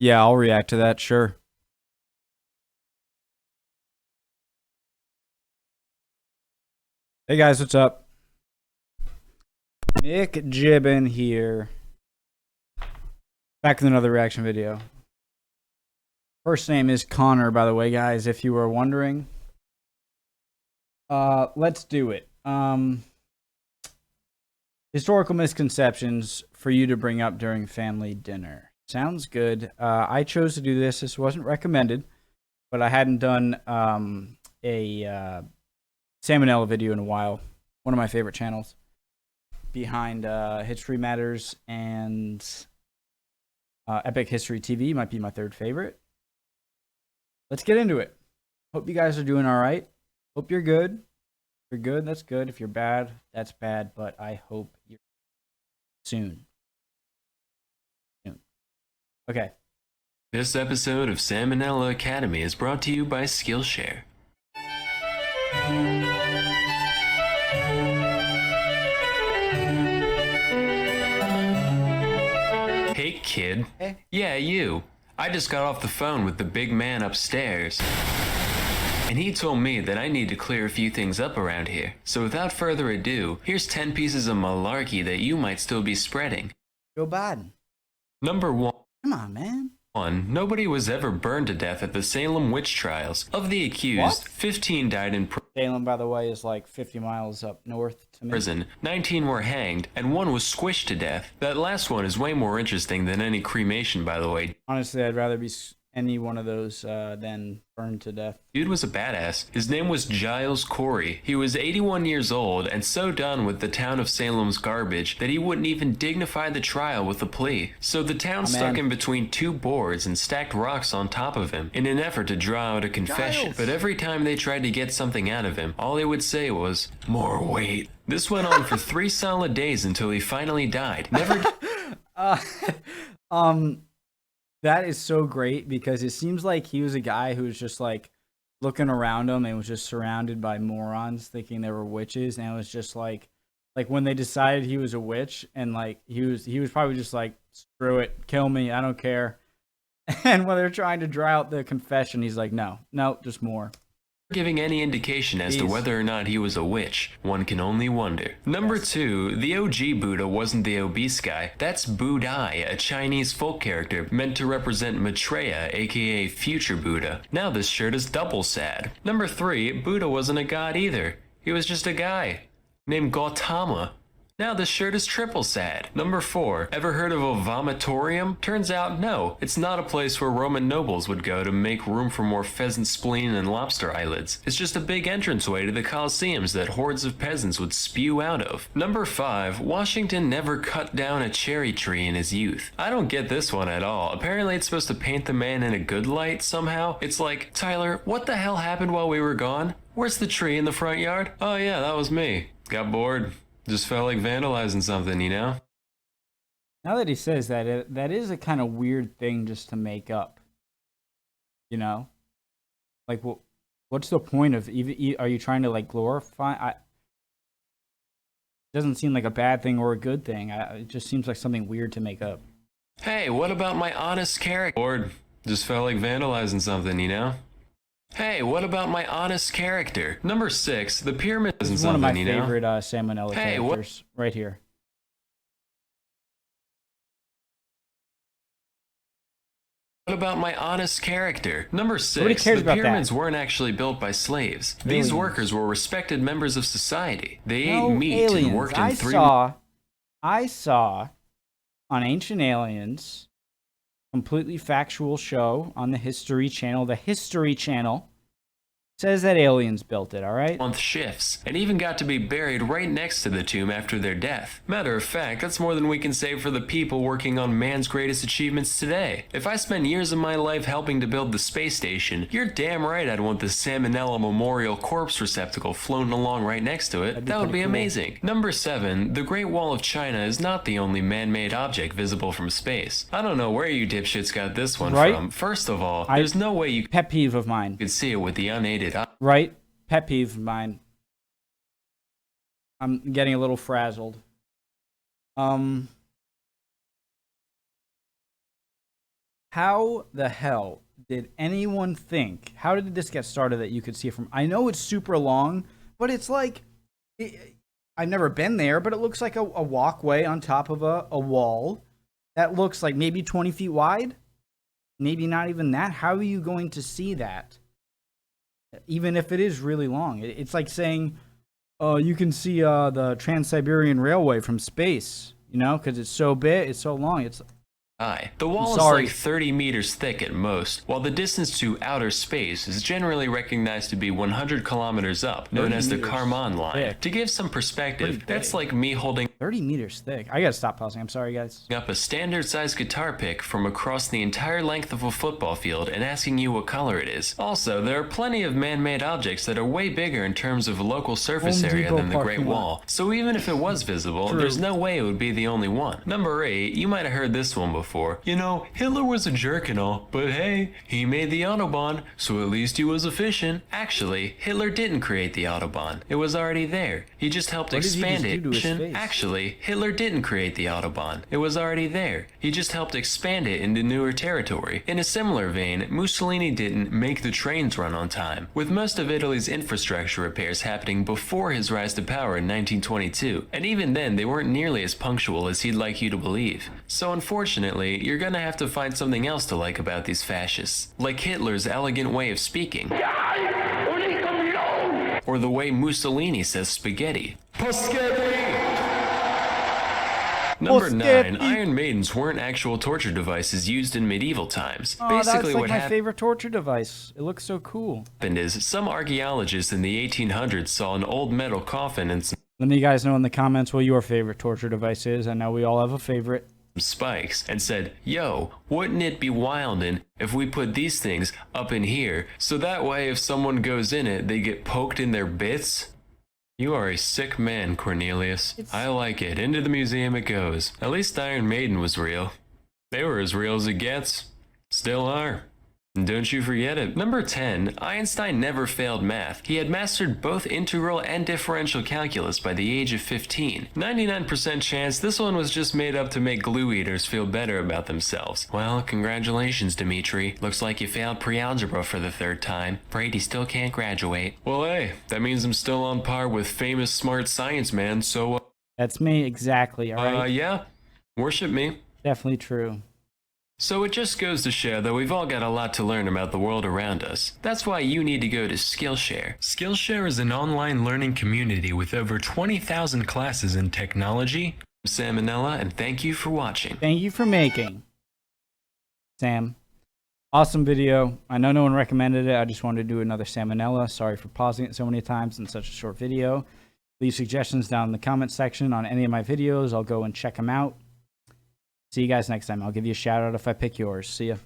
Yeah, I'll react to that, sure. Hey guys, what's up? McJibbin here. Back with another reaction video. First name is Connor, by the way, guys, if you were wondering. Let's do it. Historical misconceptions for you to bring up during family dinner. Sounds good. I chose to do this. This wasn't recommended, but I hadn't done a Salmonella video in a while. One of my favorite channels. Behind History Matters and Epic History TV might be my third favorite. Let's get into it. Hope you guys are doing all right. Hope you're good. If you're good, that's good. If you're bad, that's bad. But I hope you're soon. Okay. This episode of Salmonella Academy is brought to you by Skillshare. Hey kid. Hey. Yeah, you. I just got off the phone with the big man upstairs. And he told me that I need to clear a few things up around here. So without further ado, here's 10 pieces of malarkey that you might still be spreading. Joe Biden. Number 1. Come on, man. Nobody was ever burned to death at the Salem witch trials. Of the accused, What? 15 died in Salem, by the way, is like 50 miles up north to me. prison, 19 were hanged, and 1 was squished to death. That last one is way more interesting than any cremation, by the way. Honestly, I'd rather be any one of those than burned to death. Dude was a badass. His name was Giles Corey. He was 81 years old and so done with the town of Salem's garbage that he wouldn't even dignify the trial with a plea. So the town stuck him between 2 boards and stacked rocks on top of him in an effort to draw out a confession. Giles. But every time they tried to get something out of him, all he would say was, "More weight." This went on for 3 solid days until he finally died. Never That is so great because it seems like he was a guy who was just like looking around him and was just surrounded by morons thinking they were witches, and it was just like when they decided he was a witch, and like he was probably just like, screw it, kill me, I don't care. And when they're trying to draw out the confession, he's like, no, just more. giving any indication as to whether or not he was a witch. One can only wonder. Number 2, the OG Buddha wasn't the obese guy. That's Budai, a Chinese folk character meant to represent Maitreya, aka future Buddha. Now this shirt is double sad. Number 3, Buddha wasn't a god either. He was just a guy named Gautama. Now this shirt is triple sad. Number 4, ever heard of a vomitorium? Turns out no, it's not a place where Roman nobles would go to make room for more pheasant spleen and lobster eyelids. It's just a big entranceway to the coliseums that hordes of peasants would spew out of. Number 5, Washington never cut down a cherry tree in his youth. I don't get this one at all. Apparently it's supposed to paint the man in a good light somehow. It's like, Tyler, what the hell happened while we were gone? Where's the tree in the front yard? Oh yeah, that was me. Got bored. Just felt like vandalizing something, you know? Now that he says that, that is a kind of weird thing just to make up. You know? Like, what's the point of even? Are you trying to like glorify? It doesn't seem like a bad thing or a good thing. It just seems like something weird to make up. Hey, what about my honest character? Bored. Just felt like vandalizing something, you know? Hey, what about my honest character? Number 6, the pyramid isn't This is one of my something, you know? favorite Salmonella characters. Right here. What about my honest character? Number 6, Nobody cares the about pyramids that. weren't actually built by slaves. Aliens. These workers were respected members of society. They No ate meat aliens. and worked in I saw on Ancient Aliens, completely factual show on the History Channel. The History Channel says that aliens built it, all right? month shifts, and even got to be buried right next to the tomb after their death. Matter of fact, that's more than we can say for the people working on man's greatest achievements today. If I spend years of my life helping to build the space station, you're damn right I'd want the Salmonella Memorial Corpse Receptacle floating along right next to it. That would be cool. amazing. Number 7, the Great Wall of China is not the only man-made object visible from space. I don't know where you dipshits got this one from. First of all, there's no way you Pet peeve of mine. could see it with the unaided eye. Right? Pet peeve of mine. I'm getting a little frazzled. How the hell did anyone think? How did this get started that you could see it from? I know it's super long, but it's like I've never been there, but it looks like a walkway on top of a wall that looks like maybe 20 feet wide, maybe not even that. How are you going to see that? Even if it is really long, it's like saying, "Oh, you can see the Trans-Siberian Railway from space," you know, because it's so big, it's so long. It's The wall is like 30 meters thick at most, while the distance to outer space is generally recognized to be 100 kilometers up, known as the Kármán line. thick. To give some perspective, that's like me holding 30 meters thick. I gotta stop pausing. I'm sorry, guys. up a standard-sized guitar pick from across the entire length of a football field and asking you what color it is. Also, there are plenty of man-made objects that are way bigger in terms of local surface Home area Depot than the Great parking lot. Wall, so even if it was visible, True. there's no way it would be the only one. Number 8, you might have heard this one before. You know, Hitler was a jerk and all, but hey, he made the Autobahn, so at least he was efficient. Actually, Hitler didn't create the Autobahn. It was already there. He just helped What did he expand just it. do to his face? Actually, Hitler didn't create the Autobahn. It was already there. He just helped expand it into newer territory. In a similar vein, Mussolini didn't make the trains run on time, with most of Italy's infrastructure repairs happening before his rise to power in 1922, and even then they weren't nearly as punctual as he'd like you to believe. So unfortunately, you're gonna have to find something else to like about these fascists, like Hitler's elegant way of speaking, or the way Mussolini says spaghetti. Number 9, Iron Maidens weren't actual torture devices used in medieval times. Oh, Basically, that's like what my favorite torture device. It looks so cool. happened is some archaeologists in the 1800s saw an old metal coffin and some Let me guys know in the comments what your favorite torture device is. I know we all have a favorite. spikes and said, "Yo, wouldn't it be wildin' if we put these things up in here so that way if someone goes in it, they get poked in their bits?" You are a sick man, Cornelius. I like it. Into the museum it goes. At least Iron Maiden was real. They were as real as it gets. Still are. And don't you forget it. Number 10, Einstein never failed math. He had mastered both integral and differential calculus by the age of 15. 99% chance this one was just made up to make glue eaters feel better about themselves. Well, congratulations, Dimitri. Looks like you failed pre-algebra for the 3rd time. Afraid you still can't graduate. Well, hey, that means I'm still on par with famous smart science man, so, That's me, exactly, alright? yeah, worship me. Definitely true. So it just goes to show that we've all got a lot to learn about the world around us. That's why you need to go to Skillshare. Skillshare is an online learning community with over 20,000 classes in technology. I'm Salmonella, and thank you for watching. Thank you for making, Sam. Awesome video. I know no one recommended it. I just wanted to do another salmonella. Sorry for pausing it so many times in such a short video. Leave suggestions down in the comment section on any of my videos. I'll go and check them out. See you guys next time. I'll give you a shout out if I pick yours. See ya.